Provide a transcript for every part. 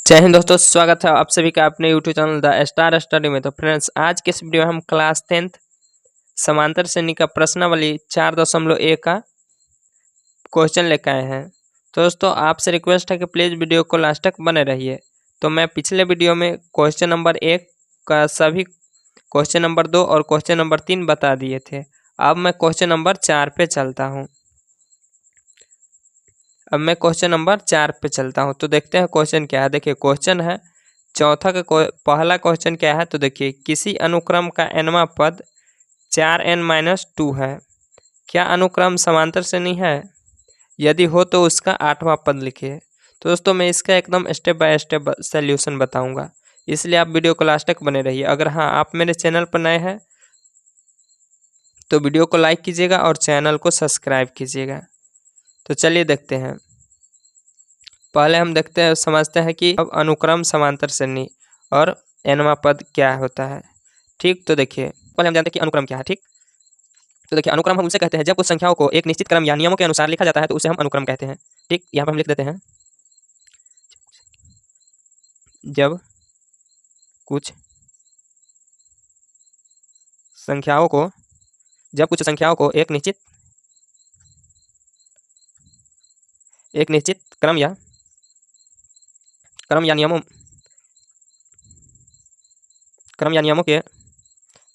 जय हिंद दोस्तों, स्वागत है आप सभी का अपने YouTube channel the star study में। तो फ्रेंड्स, आज के इस वीडियो में हम क्लास 10th समांतर श्रेणी का प्रश्नावली 4.1 का क्वेश्चन लेकर आए हैं। तो दोस्तों, आपसे रिक्वेस्ट है कि प्लीज़ वीडियो को लास्ट तक बने रहिए। तो मैं पिछले वीडियो में क्वेश्चन नंबर 1 का सभी क्वेश्चन नंबर 2 और क्वेश्चन नंबर 3 बता दिए थे। अब मैं क्वेश्चन नंबर 4 पे चलता हूँ। तो देखते हैं क्वेश्चन क्या है। देखिए, क्वेश्चन है चौथा का पहला क्वेश्चन क्या है। तो देखिए, किसी अनुक्रम का nवां पद 4n-2 है। क्या अनुक्रम समांतर श्रेणी है? यदि हो तो उसका 8वां पद लिखिए। तो दोस्तों, मैं इसका एकदम स्टेप बाय स्टेप सॉल्यूशन बताऊंगा, इसलिए आप वीडियो को लास्ट तक बने रहिए। अगर हाँ, आप मेरे चैनल पर नए हैं तो वीडियो को लाइक कीजिएगा और चैनल को सब्सक्राइब कीजिएगा। तो चलिए देखते हैं। पहले हम देखते हैं, समझते हैं कि अब अनुक्रम समांतर श्रेणी और nवां पद क्या होता है। ठीक, तो देखिए, पहले हम जानते हैं कि अनुक्रम क्या है। ठीक, तो देखिए, अनुक्रम हम उसे कहते हैं जब कुछ संख्याओं को एक निश्चित क्रम या नियमों के अनुसार लिखा जाता है तो उसे हम अनुक्रम कहते हैं। ठीक, यहाँ पर हम लिख देते हैं, जब कुछ संख्याओं को एक निश्चित क्रम या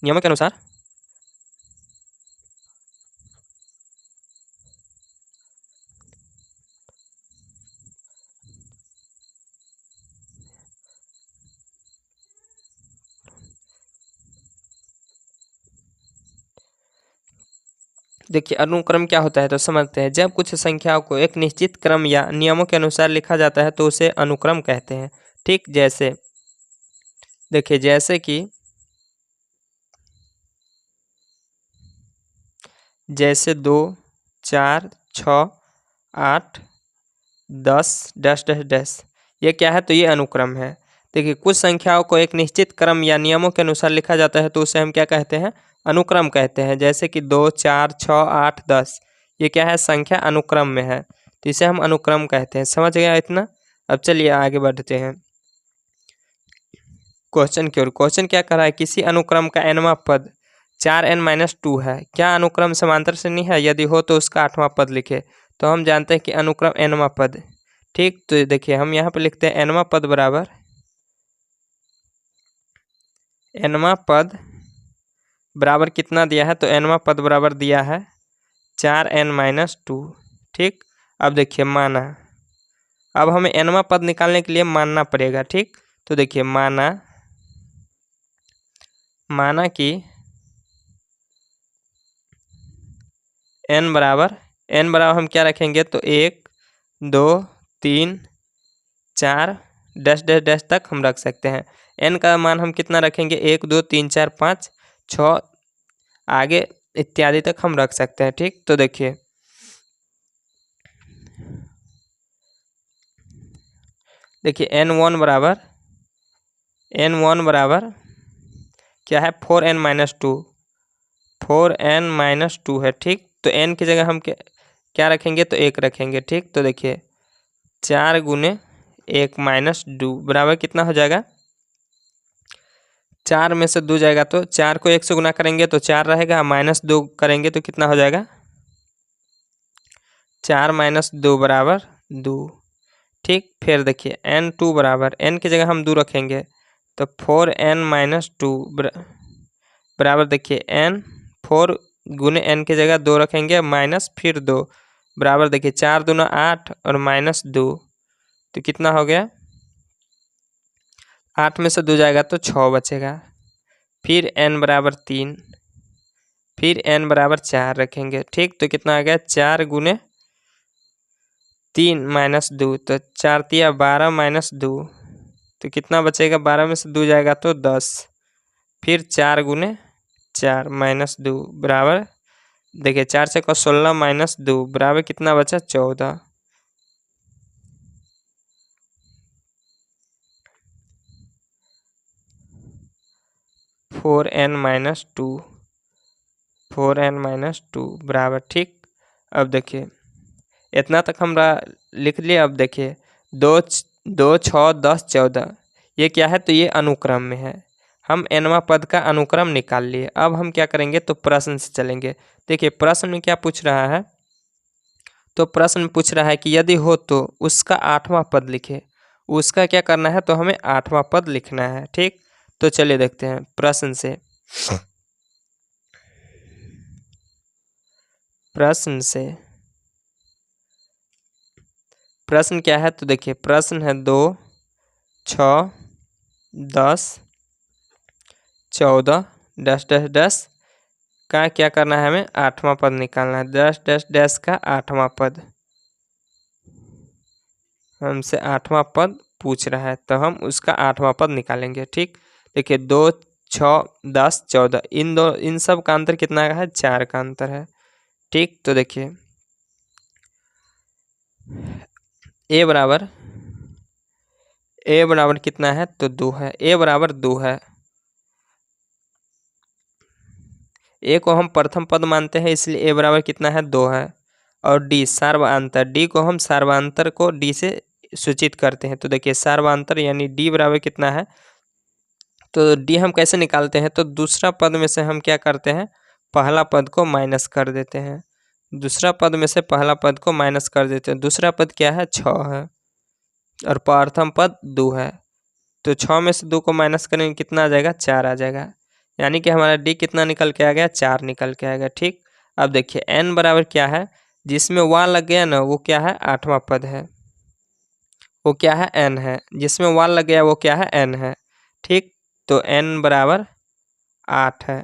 नियमों के अनुसार देखिए, अनुक्रम क्या होता है तो समझते हैं। जब कुछ संख्याओं को एक निश्चित क्रम या नियमों के अनुसार लिखा जाता है तो उसे अनुक्रम कहते हैं। ठीक, जैसे देखिए, जैसे 2, 4, 6, 8, 10 डैश डैश डैश, ये क्या है तो ये अनुक्रम है। देखिए, कुछ संख्याओं को एक निश्चित क्रम या नियमों के अनुसार लिखा जाता है तो उसे हम क्या कहते हैं? अनुक्रम कहते हैं। जैसे कि 2, 4, 6, 8, 10, ये क्या है? संख्या अनुक्रम में है, तो इसे हम अनुक्रम कहते हैं। समझ गया इतना? अब चलिए आगे बढ़ते हैं क्वेश्चन की ओर। क्वेश्चन क्या कर रहा है? किसी अनुक्रम का nवां पद 4n-2 है। क्या अनुक्रम समांतर श्रेणी है? यदि हो तो उसका 8वां पद लिखे। तो हम जानते हैं कि अनुक्रम nवां पद। ठीक, तो देखिए, हम यहाँ पर लिखते हैं nवां पद बराबर कितना दिया है? तो nवां पद बराबर दिया है 4n-2। ठीक, अब देखिए, माना, अब हमें nवां पद निकालने के लिए मानना पड़ेगा। ठीक, तो देखिए, माना कि n बराबर हम क्या रखेंगे? तो 1, 2, 3, 4 डैश डैश डैश तक हम रख सकते हैं। n का मान हम कितना रखेंगे? 1, 2, 3, 4, 5, 6 आगे इत्यादि तक हम रख सकते हैं। ठीक, तो देखिए, n1 बराबर क्या है? 4n-2 है। ठीक, तो n की जगह हम क्या रखेंगे? तो 1 रखेंगे। ठीक, तो देखिए, 4 गुने 1-2 बराबर कितना हो जाएगा? 4 में से 2 जाएगा तो 4 को 1 से गुना करेंगे तो 4 रहेगा, -2 करेंगे तो कितना हो जाएगा? 4-2 बराबर 2। ठीक, फिर देखिए, n2 बराबर, n की जगह हम 2 रखेंगे तो 4n-2 बराबर देखिए, n 4 गुने n की जगह 2 रखेंगे माइनस फिर 2 बराबर देखिए, 4 दूना 8 और -2 तो कितना हो गया? 8 में से 2 जाएगा तो 6 बचेगा। फिर n बराबर 3, फिर n बराबर 4 रखेंगे। ठीक, तो कितना आ गया? 4 गुने 3 -2 तो 4 तिया 12 -2 तो कितना बचेगा? 12 में से 2 जाएगा तो 10। फिर 4 गुने 4 -2 बराबर देखिए, 4 से 16 -2 बराबर कितना बचा? 14। फोर एन माइनस टू बराबर। ठीक, अब देखिए, इतना तक हम लिख लिए। अब देखिए, 2, 2, 6, 10, 14 ये क्या है? तो ये अनुक्रम में है। हम nवां पद का अनुक्रम निकाल लिए। अब हम क्या करेंगे? तो प्रश्न से चलेंगे। देखिए प्रश्न में क्या पूछ रहा है? तो प्रश्न में पूछ रहा है कि यदि हो तो उसका 8वां पद लिखे। उसका क्या करना है? तो हमें 8वां पद लिखना है। ठीक, तो चलिए देखते हैं प्रश्न से। प्रश्न क्या है? तो देखिए प्रश्न है 2, 6, 10, 14 डैश डैश डैश का क्या करना है? हमें 8वां पद निकालना है। डैश डैश डैश का 8वां पद, हमसे 8वां पद पूछ रहा है तो हम उसका 8वां पद निकालेंगे। ठीक, देखिए 2, 6, 10, 14 इन सब का अंतर कितना है? 4 का अंतर है। ठीक, तो देखिए ए बराबर कितना है? तो 2 है। ए बराबर 2 है। ए को हम प्रथम पद मानते हैं इसलिए ए बराबर कितना है? 2 है। और डी सार्वधातुक, डी को हम सार्वधातुक को डी से सूचित करते हैं। तो देखिए सार्वधातुक यानी डी बराबर कितना है? तो डी हम कैसे निकालते हैं? तो दूसरा पद में से हम क्या करते हैं? पहला पद को माइनस कर देते हैं। दूसरा पद में से पहला पद को माइनस कर देते हैं। दूसरा पद क्या है? 6 है और प्रथम पद 2 है। तो 6 में से 2 को माइनस करेंगे कितना आ जाएगा? 4 आ जाएगा। यानी कि हमारा डी कितना निकल के आ गया? 4 निकल के आ गया। ठीक, अब देखिए एन बराबर क्या है? जिसमें वा लग गया ना वो क्या है? 8वां पद है। वो क्या है? एन है। जिसमें वा लग गया वो क्या है? एन है। ठीक, तो एन बराबर 8 है।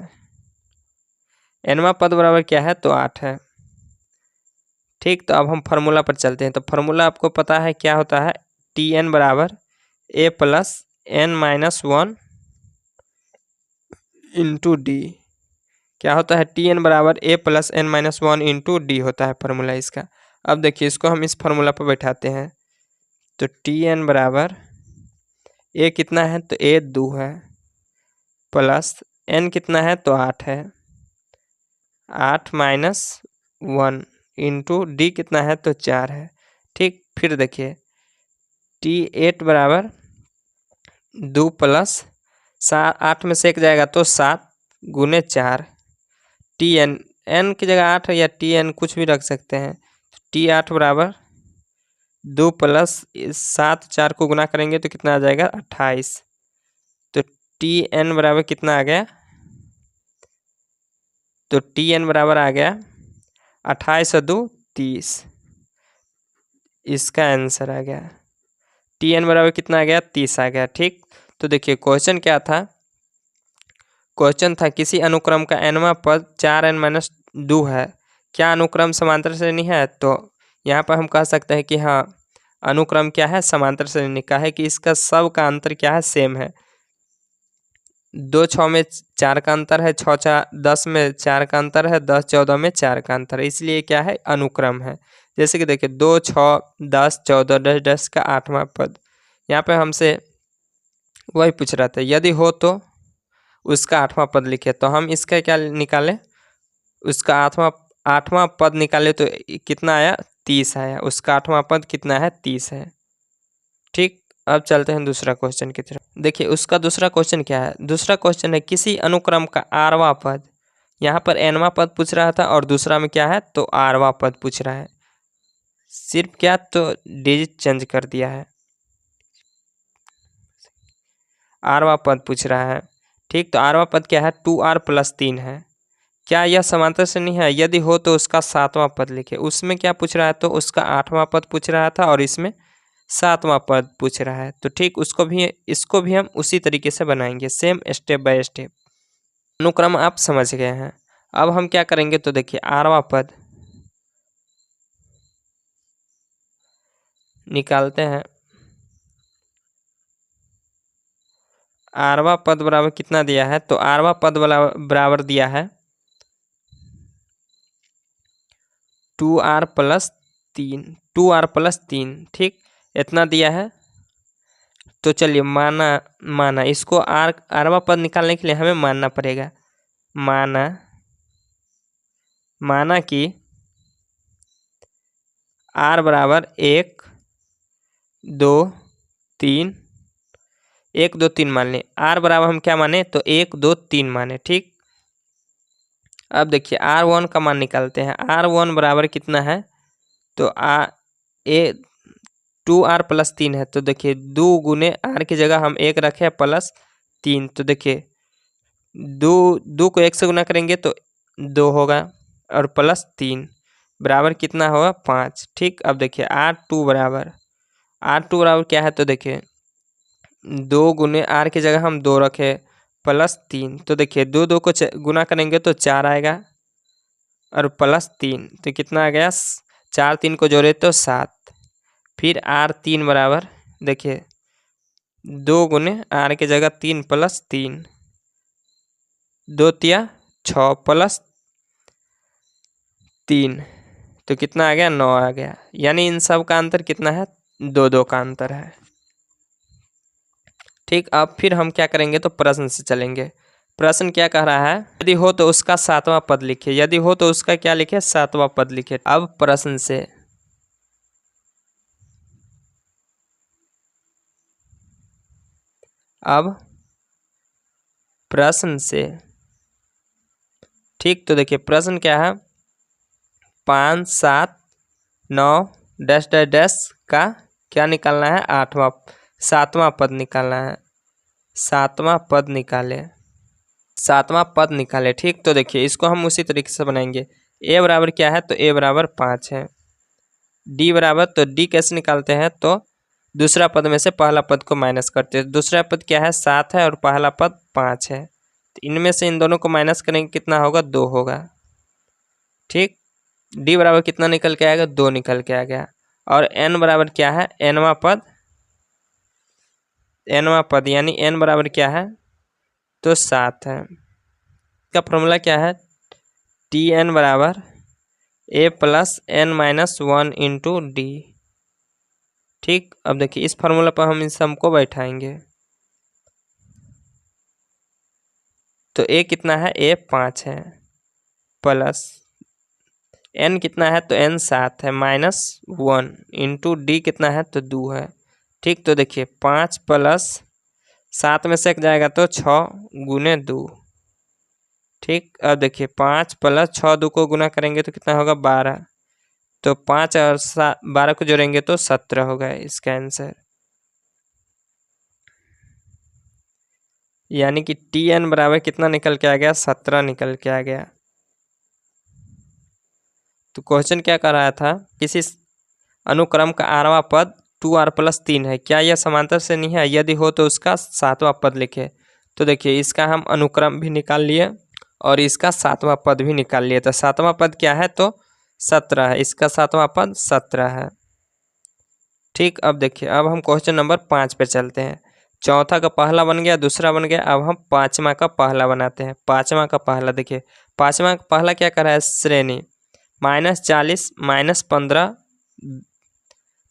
nवां पद बराबर क्या है? तो 8 है। ठीक, तो अब हम फार्मूला पर चलते हैं। तो फार्मूला आपको पता है क्या होता है? टी एन बराबर A plus N minus 1 into D. क्या होता है? टी एन बराबर A plus N minus 1 into D होता है फार्मूला इसका। अब देखिए इसको हम इस फार्मूला पर बैठाते हैं। तो टी एन बराबर ए कितना है? तो ए 2 है प्लस एन कितना है? तो 8 है। 8 माइनस 1 इंटू डी कितना है? तो 4 है। ठीक, फिर देखिए टी 8 बराबर 2 प्लस 8 में से एक जाएगा तो 7 गुने 4 टी एन, एन की जगह 8 या टी एन कुछ भी रख सकते हैं। टी 8 बराबर 2 प्लस 7, 4 को गुना करेंगे तो कितना आ जाएगा? 28। तो टी एन बराबर कितना आ गया? तो टी एन बराबर आ गया 28 और 2 30। इसका आंसर आ गया टी एन बराबर कितना आ गया? 30 आ गया। ठीक, तो देखिए क्वेश्चन क्या था? क्वेश्चन था किसी अनुक्रम का nवां पद 4n माइनस 2 है, क्या अनुक्रम समांतर श्रेणी है? तो यहाँ पर हम कह सकते हैं कि हाँ अनुक्रम क्या है? समांतर श्रेणी का है कि इसका सब का अंतर क्या है? सेम है। 2, 6 में 4 का अंतर है, 6, 4, 10 में 4 का अंतर है, 10, 14 में 4 का अंतर है, इसलिए क्या है? अनुक्रम है। जैसे कि देखिए 2, 6, 10, 14 10 10 का 8वां पद। यहाँ पे हमसे वही पूछ रहा था यदि हो तो उसका 8वां पद लिखे। तो हम इसका क्या निकालें? उसका 8वां पद निकाले तो कितना आया? 30 आया। उसका 8वां पद कितना है? 30 है। ठीक, अब चलते हैं दूसरा क्वेश्चन की तरफ। देखिए उसका दूसरा क्वेश्चन क्या है? दूसरा क्वेश्चन है किसी अनुक्रम का आरवां पद। यहाँ पर nवां पद पूछ रहा था और दूसरा में क्या है? तो आरवां पद पूछ रहा है। सिर्फ क्या? तो डिजिट चेंज कर दिया है। आरवां पद पूछ रहा है। ठीक, तो आरवां पद क्या है? 2r प्लस 3 है। क्या यह समांतर श्रेणी है? यदि हो तो उसका 7वां पद लिखे। उसमें क्या पूछ रहा है? तो उसका 8वां पद पूछ रहा था और इसमें 7वां पद पूछ रहा है। तो ठीक इसको भी हम उसी तरीके से बनाएंगे, सेम स्टेप बाय स्टेप। अनुक्रम आप समझ गए हैं। अब हम क्या करेंगे? तो देखिए आरवां पद निकालते हैं। आरवां पद बराबर कितना दिया है? तो आरवां पद बराबर दिया है 2r प्लस 3, 2r प्लस 3। ठीक, इतना दिया है। तो चलिए माना इसको आरवां पद निकालने के लिए हमें मानना पड़ेगा। माना कि r बराबर 1, 2, 3, 1 2 3 मान लें। r बराबर हम क्या माने, तो 1 2 3 माने। ठीक, अब देखिए r1 का मान निकालते हैं। r1 बराबर कितना है, तो 2r + 3 है। तो देखिए 2 गुने r की जगह हम 1 रखे प्लस 3। तो देखिए 2 को 1 से गुना करेंगे तो 2 होगा और प्लस 3 बराबर कितना होगा, 5। ठीक, अब देखिए r2 बराबर क्या है, तो देखिए 2 गुने r की जगह हम 2 रखे प्लस 3। तो देखिए 2 को गुना करेंगे तो 4 आएगा और प्लस 3 तो कितना आ गया, 4 3 को जोड़े तो 7। फिर r3 बराबर देखिए 2 गुने r की जगह 3 प्लस 3, 2 तिया 6 प्लस 3 तो कितना आ गया, 9 आ गया। यानी इन सब का अंतर कितना है, 2 2 का अंतर है। ठीक, अब फिर हम क्या करेंगे, तो प्रश्न से चलेंगे। प्रश्न क्या कह रहा है, यदि हो तो उसका 7वां पद लिखे। यदि हो तो उसका क्या लिखे, 7वां पद लिखे। अब प्रश्न से ठीक, तो देखिए प्रश्न क्या है, 5 7 9 डैश डैश डैश का क्या निकालना है, 7वां पद निकालना है। 7वां पद निकाले। ठीक, तो देखिए इसको हम उसी तरीके से बनाएंगे। a बराबर क्या है, तो a बराबर 5 है। d बराबर, तो d कैसे निकालते हैं, तो दूसरा पद में से पहला पद को माइनस करते हैं। दूसरा पद क्या है, 7 है और पहला पद 5 है। तो इनमें से इन दोनों को माइनस करेंगे, कितना होगा, 2 होगा। ठीक, d बराबर कितना निकल के आएगा, 2 निकल के आ गया। और n बराबर क्या है, nवां पद यानी n बराबर क्या है, तो 7 है। इसका फॉर्मूला क्या है, Tn बराबर a + n - 1 × d। ठीक, अब देखिए इस फार्मूला पर हम इन सम को बैठाएंगे तो a कितना है, a 5 है प्लस n कितना है, तो n 7 है -1 × d कितना है, तो 2 है। ठीक, तो देखिए 5 + 7 में से 1 जाएगा तो 6 गुने 2। ठीक, अब देखिए 5 + 6 2 को गुना करेंगे तो कितना होगा, 12। तो 5 और 12 को जोड़ेंगे तो 17 होगा इसका आंसर। यानी कि Tn बराबर कितना निकल के आ गया, 17 निकल के आ गया। तो क्वेश्चन क्या कर रहा था, किसी अनुक्रम का 8वां पद 2r + 3 है, क्या यह समांतर से नहीं है, यदि हो तो उसका 7वां पद लिखे। तो देखिए इसका हम अनुक्रम भी निकाल लिए और इसका 7वां पद भी निकाल लिए। तो 7वां पद क्या है, तो 17 है। इसका 7वां पद 17 है। ठीक, अब देखिए अब हम क्वेश्चन नंबर 5 पे चलते हैं। चौथा का पहला बन गया, दूसरा बन गया। अब हम 5वां का पहला बनाते हैं। 5वां का पहला देखिए, 5वां का पहला क्या कर रहा है, श्रेणी -40 -15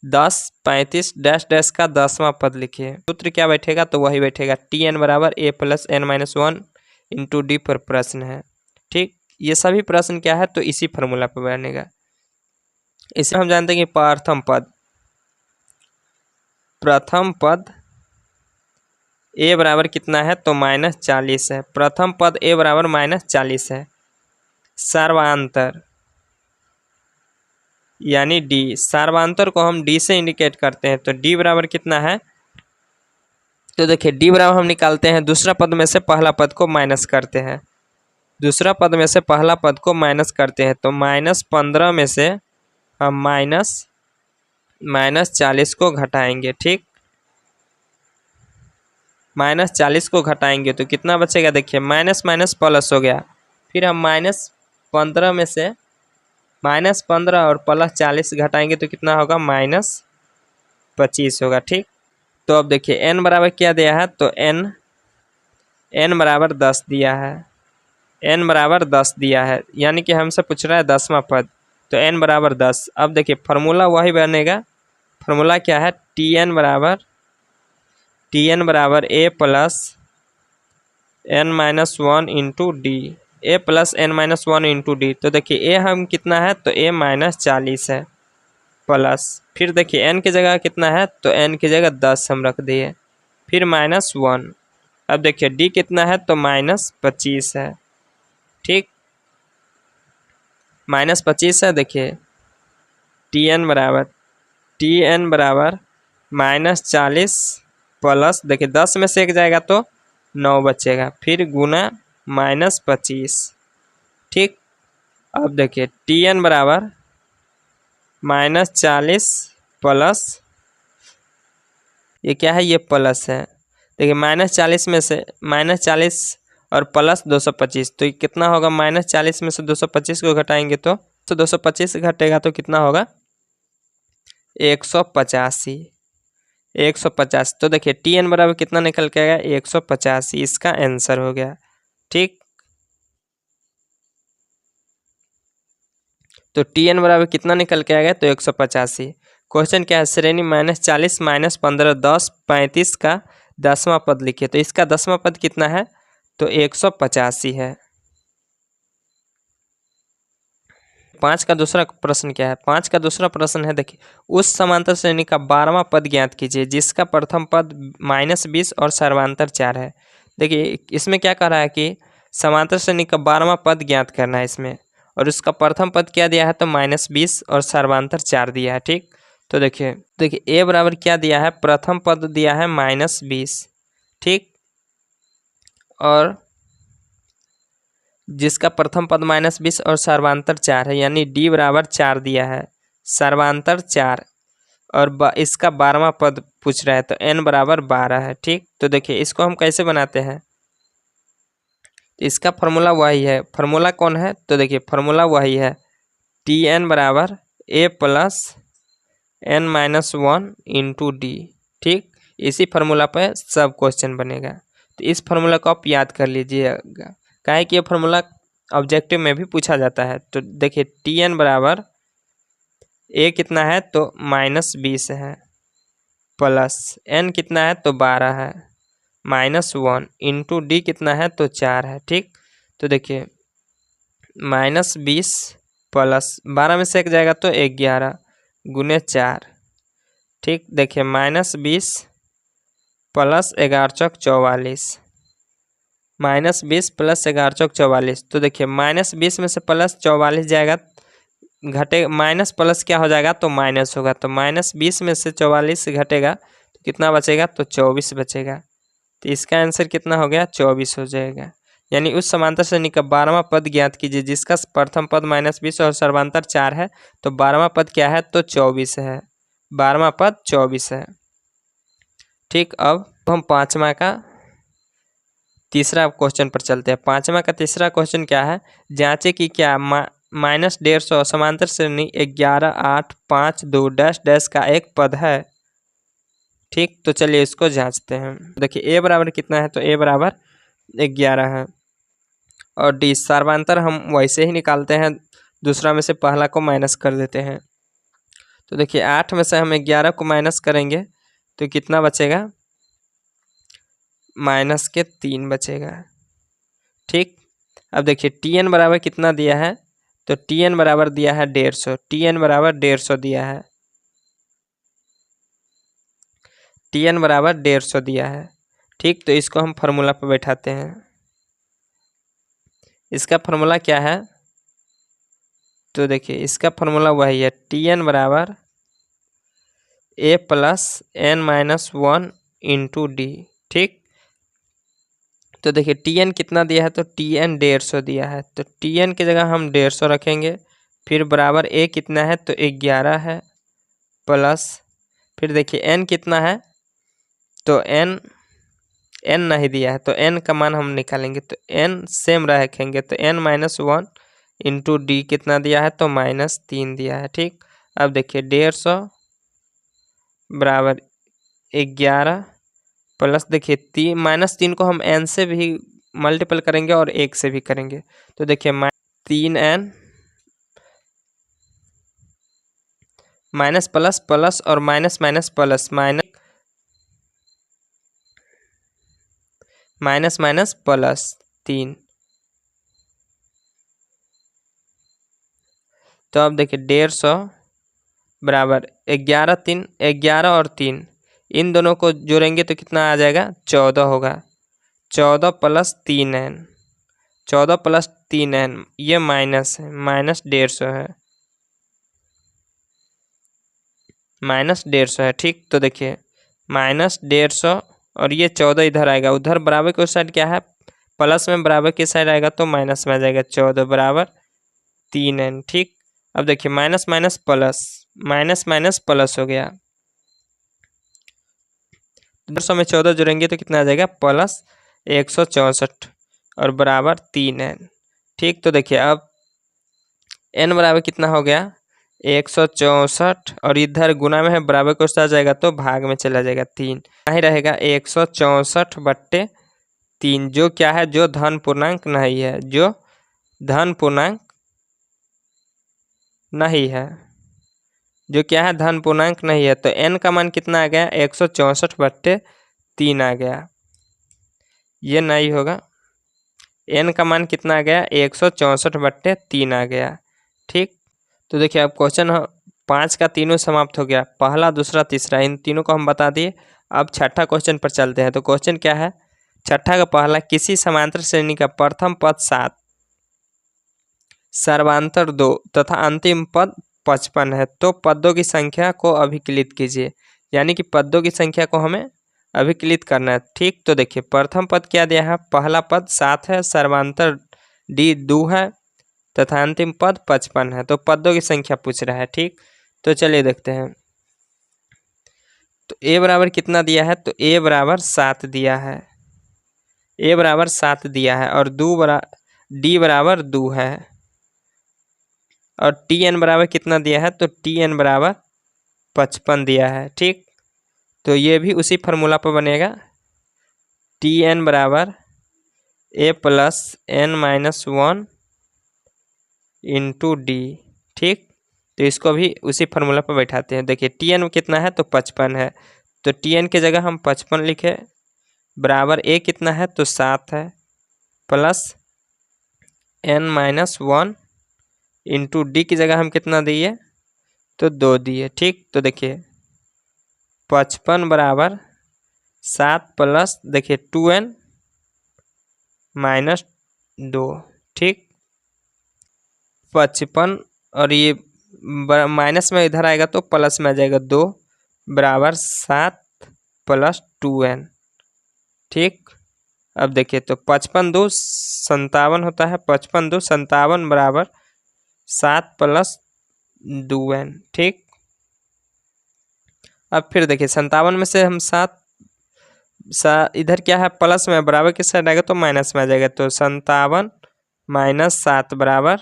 10 35 डैश डैश का 10वां पद लिखिए। सूत्र क्या बैठेगा, तो वही बैठेगा, Tn बराबर a + n - 1 × d पर प्रश्न है। ठीक, ये सभी प्रश्न क्या है, तो इसी फार्मूला पर बनेगा। इसे हम जानते हैं कि प्रथम पद a बराबर कितना है, तो -40 है। प्रथम पद a बराबर -40 है। सर्वांतर यानी d, सर्वांतर को हम d से इंडिकेट करते हैं। तो d बराबर कितना है, तो देखिए d बराबर हम निकालते हैं, दूसरा पद में से पहला पद को माइनस करते हैं। दूसरा पद में से पहला पद को माइनस करते हैं तो -15 में से हम -40 को घटाएंगे। ठीक, -40 को घटाएंगे तो कितना बचेगा, देखिए माइनस माइनस प्लस हो गया। फिर हम -15 में से -15 और +40 घटाएंगे तो कितना होगा, -25 होगा। ठीक, तो अब देखिए n बराबर क्या दिया है, तो n बराबर 10 दिया है। n बराबर 10 दिया है, यानी कि हमसे पूछ रहा है 10वां पद, तो n बराबर 10। अब देखिए फार्मूला वही बनेगा। फार्मूला क्या है, Tn बराबर a + n - 1 × d, a + n - 1 × d। तो देखिए a हम कितना है, तो a -40 है प्लस, फिर देखिए n की जगह कितना है तो n की जगह 10 हम रख दिए, फिर -1। अब देखिए d कितना है तो -25 है, ठीक, -25 है। देखिए tn बराबर -40 प्लस, देखिए 10 में से एक जाएगा तो 9 बचेगा, फिर गुना -25, ठीक। अब देखिए tn बराबर -40 प्लस, ये क्या है, ये प्लस है। देखिए -40 में से -40 और प्लस 225, तो ये कितना होगा, -40 में से 225 को घटाएंगे तो 225 घटेगा तो कितना होगा 185। 150, तो देखिए tn बराबर कितना निकल के आएगा 185, इसका आंसर हो गया, ठीक। तो tn बराबर कितना निकल के आएगा तो 185। क्वेश्चन क्या है, श्रेणी -40 -15 10 35 का 10वां पद लिखिए, तो इसका 10वां पद कितना है तो 185 है। 5 का दूसरा प्रश्न क्या है, 5 का दूसरा प्रश्न है, देखिए उस समांतर श्रेणी का 12वां पद ज्ञात कीजिए जिसका प्रथम पद -20 और सर्वांतर 4 है। देखिए इसमें क्या कह रहा है कि समांतर श्रेणी का 12वां पद ज्ञात करना है इसमें, और उसका प्रथम पद क्या दिया है तो -20 और सर्वांतर 4 दिया है, ठीक। तो देखिए a बराबर क्या दिया है, प्रथम पद दिया है -20, ठीक, और जिसका प्रथम पद -20 और सर्वांतर 4 है, यानी d बराबर 4 दिया है, सर्वांतर 4, और इसका 12वां पद पूछ रहा है तो n बराबर 12 है, ठीक। तो देखिए इसको हम कैसे बनाते हैं, इसका फॉर्मूला वही है, फॉर्मूला कौन है तो देखिए फॉर्मूला वही है, tn बराबर a plus n-1 into D, ठीक। इसी फार्मूला पर सब क्वेश्चन बनेगा, तो इस फार्मूला को आप याद कर लीजिएगा, काहे कि ये फार्मूला ऑब्जेक्टिव में भी पूछा जाता है। तो देखिए tn बराबर a कितना है तो -20 है, प्लस n कितना है तो 12 है, -1 इंटू डी कितना है तो 4 है, ठीक। तो देखिए -20 प्लस 12 में से एक जाएगा तो 11 गुने 4, ठीक। देखिए -20 प्लस 11 चौक 44, -20 प्लस 11 चौक 44, तो देखिए -20 में से प्लस 44 जाएगा, घटे माइनस प्लस क्या हो जाएगा तो माइनस होगा, तो -20 में से 44 घटेगा तो कितना बचेगा तो 24 बचेगा, तो इसका आंसर कितना हो गया 24 हो जाएगा। यानी उस समांतर श्रेणी का 12वां पद ज्ञात कीजिए जिसका प्रथम पद -20 और सर्वांतर 4 है, तो 12वां पद क्या है तो 24 है, 12वां पद 24 है, ठीक। अब हम 5वां का तीसरा क्वेश्चन पर चलते हैं। 5वां का तीसरा क्वेश्चन क्या है, जांचे कि क्या -150 समांतर श्रेणी 11 8 5 2 डैश डैश का एक पद है, ठीक। तो चलिए इसको जांचते हैं। देखिए a बराबर कितना है तो a बराबर 11 है, और d सर्वांतर हम वैसे ही निकालते हैं, दूसरा में से पहला को माइनस कर देते हैं। तो देखिए 8 में से हम 11 को माइनस करेंगे तो कितना बचेगा, -3 बचेगा, ठीक। अब देखिए tn बराबर कितना दिया है तो tn बराबर दिया है 150, tn बराबर 150 दिया है, tn बराबर 150 दिया है, ठीक। तो इसको हम फार्मूला पर बैठाते हैं। इसका फार्मूला क्या है तो देखिए इसका फार्मूला वही है, tn बराबर a plus n-1 into D, ठीक। तो देखिए tn कितना दिया है तो tn 150 दिया है, तो tn की जगह हम 150 रखेंगे, फिर बराबर a कितना है तो 11 है, प्लस फिर देखिए n कितना है तो n नहीं दिया है, तो n का मान हम निकालेंगे, तो n सेम रखेंगे, तो n-1 इंटू डी कितना दिया है तो -3 दिया है, ठीक। अब देखिए 150 बराबर 11 प्लस देखिए -3 को हम n से भी मल्टीपल करेंगे और 1 से भी करेंगे, तो देखिए -3n माइनस प्लस प्लस और minus minus plus minus minus plus 3, तो अब देखिए 150 बराबर 11 3 11 और 3 इन दोनों को जोड़ेंगे तो कितना आ जाएगा 14 होगा। 14 प्लस 3n 14 प्लस 3n ये माइनस है, माइनस 150 है, माइनस 150 है। ठीक, तो देखिए माइनस 150 और ये 14 इधर आएगा, उधर बराबर के उस साइड क्या है प्लस में, बराबर के साइड आएगा तो माइनस में आ जाएगा। 14 बराबर 3n। ठीक, अब देखिए minus minus plus, minus minus plus हो गया। 200 में 14 जोड़ेंगे तो कितना आ जाएगा प्लस 164 और बराबर 3n। ठीक, तो देखिए अब n बराबर कितना हो गया 164 और इधर गुना में है, बराबर को आ जाएगा तो भाग में चला जाएगा 3, नहीं रहेगा 164/3 जो क्या है, जो धन पूर्णांक नहीं है, जो धन पूर्णांक नहीं है, जो क्या है धन पूर्णांक नहीं है। तो n का मान कितना आ गया 164/3 आ गया, ये नहीं होगा। n का मान कितना आ गया 164/3 आ गया। ठीक, तो देखिए अब क्वेश्चन 5 का तीनों समाप्त हो गया, पहला दूसरा तीसरा इन तीनों को हम बता दिए। अब छठा क्वेश्चन पर चलते हैं। तो क्वेश्चन क्या है, छठा का पहला, किसी समांतर श्रेणी का प्रथम पद 7, सर्वांतर 2 तथा अंतिम पद 55 है, तो पदों की संख्या को अभिकलित कीजिए। यानी कि पदों की संख्या को हमें अभिकलित करना है। ठीक, तो देखिए प्रथम पद क्या दिया है, पहला पद 7 है, सर्वांतर d 2 है तथा अंतिम पद 55 है, तो पदों की संख्या पूछ रहा है। ठीक, तो चलिए देखते हैं। तो a बराबर कितना दिया है, तो a बराबर 7 दिया है, a बराबर 7 दिया है और d बराबर 2 है और tn बराबर कितना दिया है, तो tn बराबर 55 दिया है। ठीक, तो ये भी उसी फार्मूला पर बनेगा, tn बराबर a plus n-1 into D. ठीक, तो इसको भी उसी फार्मूला पर बैठाते हैं। देखिए tn कितना है, तो 55 है, तो tn के जगह हम 55 लिखे, बराबर a कितना है, तो 7 है, प्लस n-1 इंटू डी की जगह हम कितना दिए, तो 2 दिए। ठीक, तो देखिए 55 बराबर 7 प्लस देखिए 2n माइनस 2। ठीक, 55 और ये माइनस में इधर आएगा तो प्लस में आ जाएगा 2 बराबर 7 प्लस 2n। ठीक, अब देखिए तो 55 2 57 होता है, 55 2 57 बराबर 7 प्लस 2n। ठीक, अब फिर देखिए 57 में से हम 7 इधर क्या है प्लस में, बराबर किस साइड आएगा तो माइनस में आ जाएगा, तो 57 माइनस 7 बराबर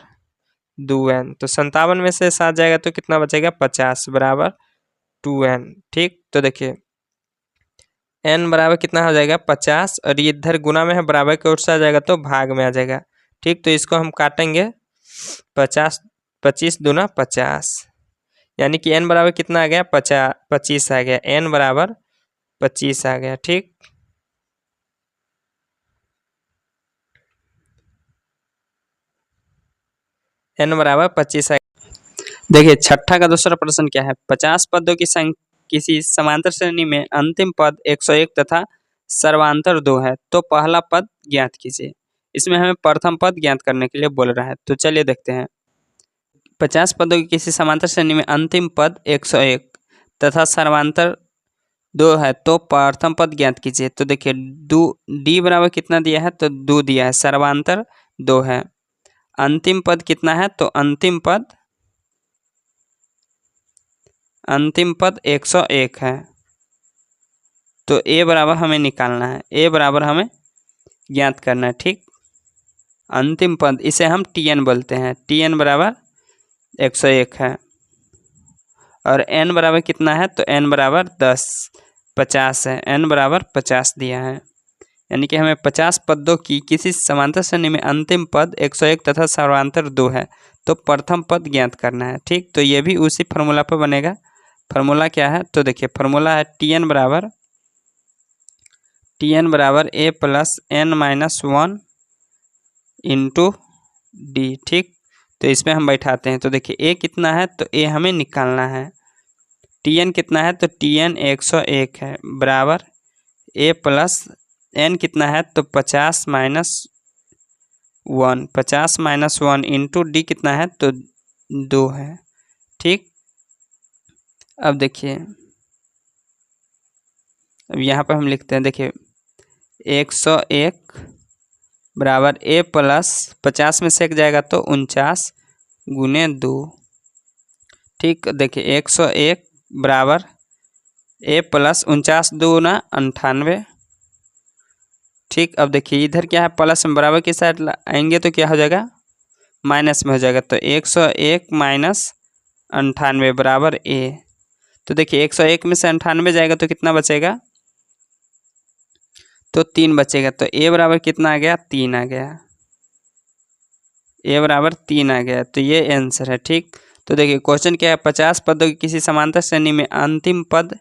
2n। तो 57 में से 7 जाएगा तो कितना बचेगा 50 बराबर 2n। ठीक, तो देखिए n बराबर कितना हो जाएगा 50 और ये इधर गुना में है, बराबर की ओर से आ जाएगा तो भाग में आ जाएगा। ठीक, तो इसको हम काटेंगे 50 25 दूना 50, यानी कि n बराबर कितना आ गया 25 आ गया, n बराबर 25 आ गया। ठीक, n बराबर 25 आ गया। देखिए छठा का दूसरा प्रश्न क्या है, 50 पदों की संख्या किसी समांतर श्रेणी में अंतिम पद 101 तथा सर्वांतर 2 है, तो पहला पद ज्ञात कीजिए। इसमें हमें प्रथम पद ज्ञात करने के लिए बोल रहा है, तो चलिए देखते हैं। 50 पदों की किसी समांतर श्रेणी में अंतिम पद 101 तथा सर्वांतर 2 है, तो प्रथम पद ज्ञात कीजिए। तो देखिए d बराबर कितना दिया है, तो 2 दिया है, सर्वांतर 2 है, अंतिम पद कितना है, तो अंतिम पद 101 है, तो a बराबर हमें निकालना है, a बराबर हमें ज्ञात करना है। ठीक, अंतिम पद इसे हम tn बोलते हैं, tn बराबर 101 है और n बराबर कितना है, तो n बराबर 50 है, n बराबर 50 दिया है। यानी कि हमें 50 पदों की किसी समांतर श्रेणी में अंतिम पद 101 तथा सर्वांतर 2 है, तो प्रथम पद ज्ञात करना है। ठीक, तो ये भी उसी फार्मूला पर बनेगा। फार्मूला क्या है, तो देखिए फार्मूला है tn बराबर a plus n-1 into D. ठीक, तो इसमें हम बैठाते हैं। तो देखिए a कितना है, तो a हमें निकालना है, Tn कितना है तो Tn 101 है बराबर a प्लस n कितना है तो 50 माइनस 1, 50 माइनस 1 इंटू डी कितना है तो 2 है। ठीक, अब देखिए, अब यहाँ पर हम लिखते हैं, देखिए 101 बराबर a प्लस 50 में से एक जाएगा तो 49 गुने 2। ठीक, देखिए 101 बराबर a प्लस 49 दूना 98। ठीक, अब देखिए इधर क्या है, प्लस में बराबर की साइड आएंगे तो क्या हो जाएगा, माइनस में हो जाएगा। तो 101 माइनस 98 बराबर a। तो देखिए 101 में से 98 जाएगा तो कितना बचेगा, तो 3 बचेगा। तो a बराबर कितना आ गया, 3 आ गया, a बराबर 3 आ गया। तो ये आंसर है। ठीक, तो देखिए क्वेश्चन क्या है, 50 पदों की किसी समांतर श्रेणी में अंतिम पद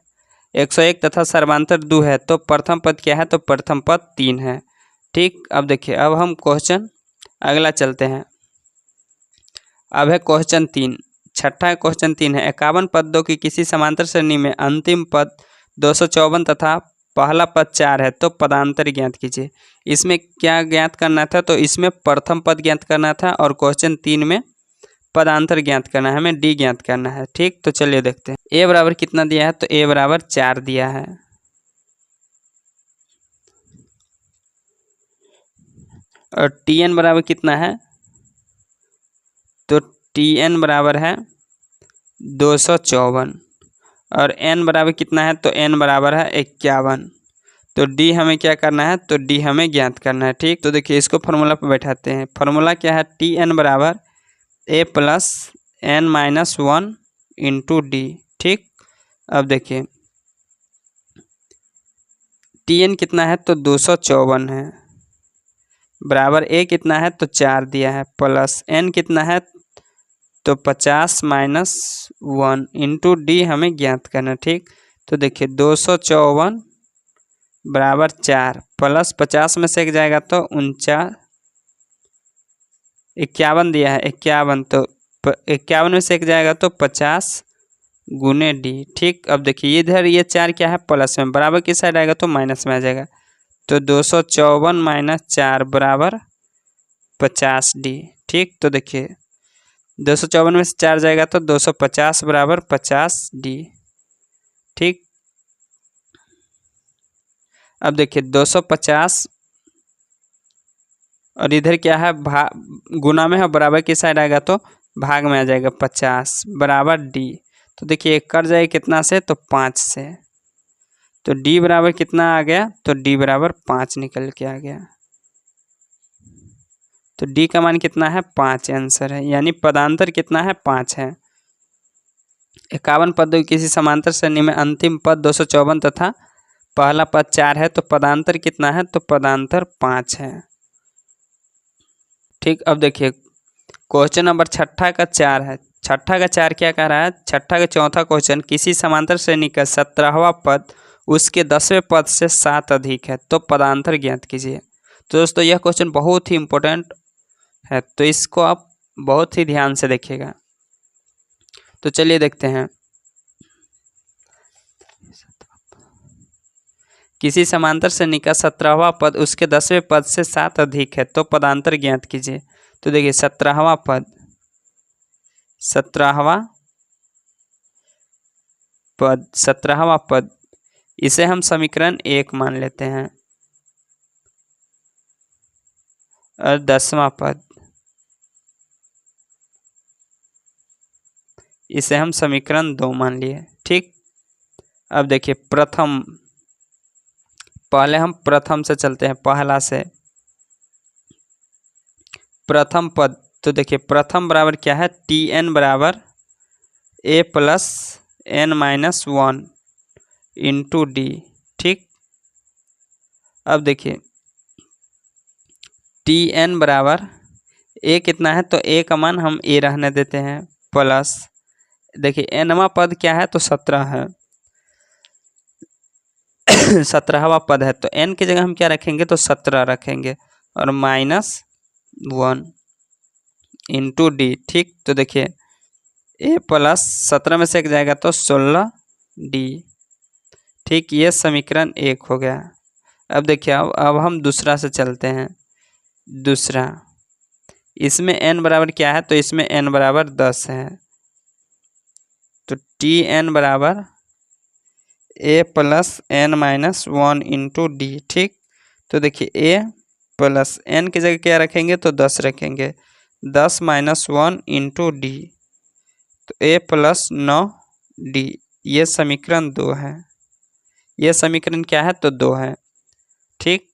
101 तथा सर्वांतर 2 है तो प्रथम पद क्या है, तो प्रथम पद 3 है। ठीक, अब देखिए, अब हम क्वेश्चन अगला चलते हैं। अब है क्वेश्चन 3, छठा क्वेश्चन 3 है, 51 पदों की किसी समांतर श्रेणी में अंतिम पद 254 तथा पहला पद 4 है तो पदांतर ज्ञात कीजिए। इसमें क्या ज्ञात करना था, तो इसमें प्रथम पद ज्ञात करना था और क्वेश्चन 3 में पदांतर ज्ञात करना है, हमें डी ज्ञात करना है। ठीक, तो चलिए देखते हैं। ए बराबर कितना दिया है, तो ए बराबर 4 दिया है और टी एन बराबर कितना है, तो टी एन बराबर है 254 और एन बराबर कितना है, तो एन बराबर है 51। तो डी हमें क्या करना है, तो डी हमें ज्ञात करना है। ठीक, तो देखिए इसको फार्मूला पर बैठाते हैं। फार्मूला क्या है, टी एन बराबर A plus N minus 1 into D. ठीक, अब देखिए टी एन कितना है, तो 254 है बराबर ए कितना है, तो 4 दिया है प्लस एन कितना है, तो 50 माइनस 1 इंटू डी हमें ज्ञात करना। ठीक, तो देखिए 254 बराबर 4 प्लस 50 में से एक जाएगा तो 51 दिया है 51, तो 51 में से एक जाएगा तो 50 गुने डी। ठीक, अब देखिए इधर ये 4 क्या है, प्लस में, बराबर की साइड आएगा तो माइनस में आ जाएगा। तो 254 माइनस 4 बराबर 50 डी। ठीक, तो देखिए 254 में से 4 जाएगा तो 250 बराबर 50 डी। ठीक, अब देखिए 250 और इधर क्या है, गुना में है, बराबर की साइड आएगा तो भाग में आ जाएगा 50 बराबर डी। तो देखिए कट जाएगा कितना से, तो 5 से। तो डी बराबर कितना आ गया, तो डी बराबर 5 निकल के आ गया। तो डी का मान कितना है, 5 आंसर है, यानी पदांतर कितना है, 5 है। 51 पदों की किसी समांतर श्रेणी में अंतिम पद 254 तथा पहला पद 4 है तो पदांतर कितना है, तो पदांतर 5 है। ठीक, अब देखिए क्वेश्चन नंबर छठा का 4 है। छठा का 4 क्या कह रहा है, छठा का चौथा क्वेश्चन, किसी समांतर श्रेणी का 17वां पद उसके 10वें पद से 7 अधिक है तो पदांतर ज्ञात कीजिए। तो दोस्तों यह क्वेश्चन बहुत ही इंपॉर्टेंट है, तो इसको आप बहुत ही ध्यान से देखिएगा। तो चलिए देखते हैं। किसी समांतर श्रेणी का 17वां पद उसके 10वें पद से 7 अधिक है तो पदांतर ज्ञात कीजिए। तो देखिए 17वां पद, 17वां पद, 17वां पद, इसे हम समीकरण 1 मान लेते हैं और 10वां पद इसे हम समीकरण 2 मान लिए। ठीक, अब देखिए प्रथम, पहले हम प्रथम से चलते हैं, पहला से प्रथम पद। तो देखिए प्रथम बराबर क्या है, टी एन बराबर A plus N minus 1 into D. ठीक, अब देखिए टी एन बराबर ए कितना है, तो ए का मान हम ए रहने देते हैं प्लस, देखिए एनवा पद क्या है, तो 17 है 17वां पद है तो एन की जगह हम क्या रखेंगे, तो 17 रखेंगे और माइनस 1 इंटू डी। ठीक, तो देखिए ए प्लस 17 में से एक जाएगा तो 16 डी। ठीक, ये समीकरण 1 हो गया। अब देखिए अब हम दूसरा से चलते हैं। दूसरा, इसमें n बराबर क्या है, तो इसमें n बराबर 10 है, तो टी एन बराबर a plus n minus 1 into D. ठीक, तो देखिए a प्लस n की जगह क्या रखेंगे, तो 10 रखेंगे, 10 माइनस 1 इंटू डी, तो a प्लस 9 डी। ये समीकरण 2 है। ये समीकरण क्या है, तो 2 है। ठीक,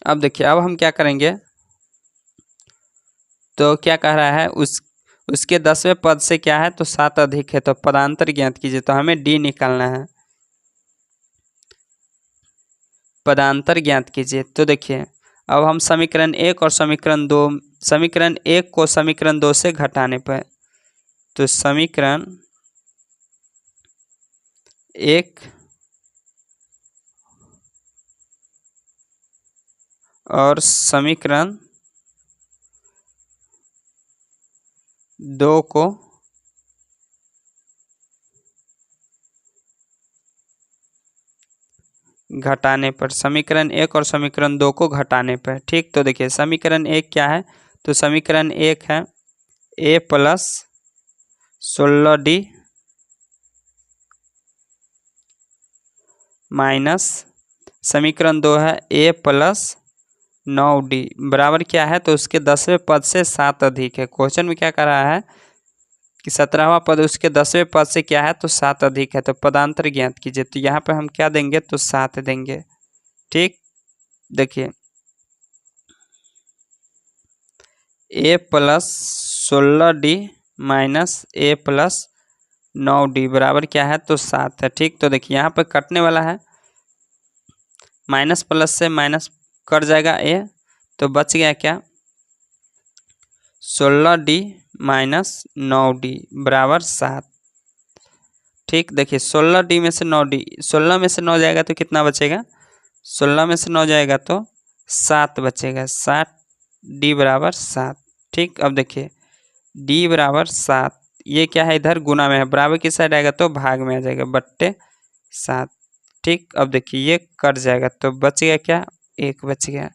अब देखिए अब हम क्या करेंगे, तो क्या कह रहा है, उसके 10वें पद से क्या है, तो 7 अधिक है, तो पदांतर ज्ञात कीजिए। तो हमें डी निकालना है, पदांतर ज्ञात कीजिए। तो देखिए अब हम समीकरण 1 और समीकरण 2, समीकरण 1 को समीकरण 2 से घटाने पर, तो समीकरण 1 और समीकरण 2 को घटाने पर, समीकरण 1 और समीकरण 2 को घटाने पर। ठीक, तो देखिए समीकरण 1 क्या है, तो समीकरण 1 है a प्लस 16d माइनस समीकरण 2 है a प्लस 9d बराबर क्या है, तो उसके 10वें पद से 7 अधिक है। क्वेश्चन में क्या कर रहा है कि 17वां पद उसके 10वें पद से क्या है, तो 7 अधिक है, तो पदांतर ज्ञात कीजिए। तो यहाँ पे हम क्या देंगे, तो 7 देंगे। ठीक, देखिए a plus 16d minus a plus 9d बराबर क्या है, तो 7 है। ठीक, तो देखिए यहाँ पे कटने वाला है, माइनस प्लस से माइनस कट जाएगा a, तो बच गया क्या, 16d माइनस 9d बराबर 7। ठीक, देखिए 16d में से 9d, 16 में से 9 जाएगा तो कितना बचेगा, 16 में से 9 जाएगा तो 7 बचेगा, 7d बराबर 7। ठीक, अब देखिए d बराबर 7, ये क्या है, इधर गुना में है, बराबर की साइड आएगा तो भाग में आ जाएगा, बट्टे 7। ठीक, अब देखिए ये कट जाएगा तो बच गया क्या, 1 बच गया,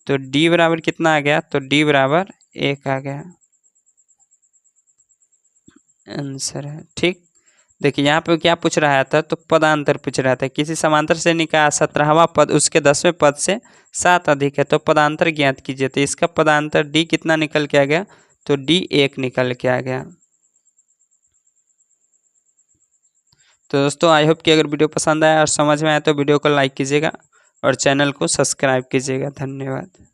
तो d बराबर कितना आ गया, तो d बराबर 1 आ गया, आंसर है। ठीक, देखिए यहाँ पे क्या पूछ रहा था, तो पदांतर पूछ रहा था। किसी समांतर से निकाला 17वां पद उसके 10वें पद से 7 अधिक है, तो पदांतर ज्ञात कीजिए। तो इसका पदांतर डी कितना निकल के आ गया, तो डी 1 निकल के आ गया। तो दोस्तों आई होप कि अगर वीडियो पसंद आया और समझ में आया तो वीडियो को लाइक कीजिएगा और चैनल को सब्सक्राइब कीजिएगा। धन्यवाद।